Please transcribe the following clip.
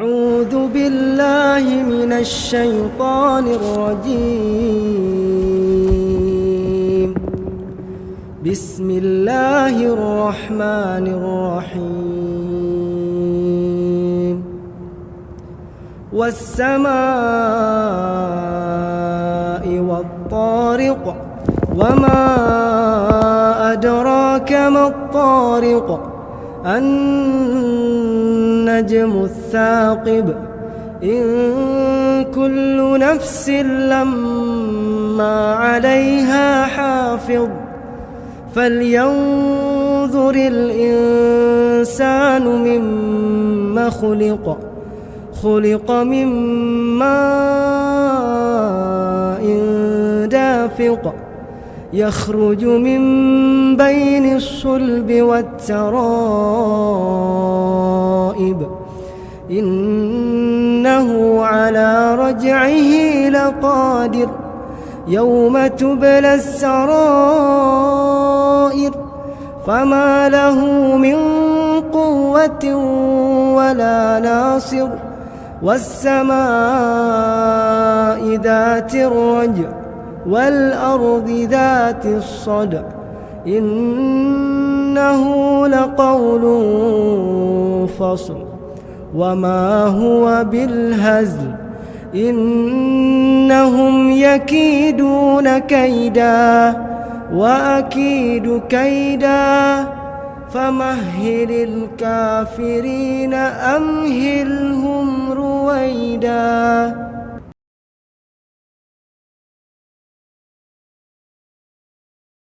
أعوذ بالله من الشيطان الرجيم. بسم الله الرحمن الرحيم. والسماء والطارق وما أدراك ما الطارق النجم الثاقب إن كل نفس لما عليها حافظ فلينظر الإنسان مما خلق من ماء دافق يخرج من بين الصلب والترائب إنه على رجعه لقادر يوم تبلى السرائر فما له من قوة ولا ناصر والسماء ذات الرجع والأرض ذات الصدع إنه لقول فصل وما هو بالهزل إنهم يكيدون كيدا وأكيد كيدا فمهل الكافرين أمهلهم رويدا.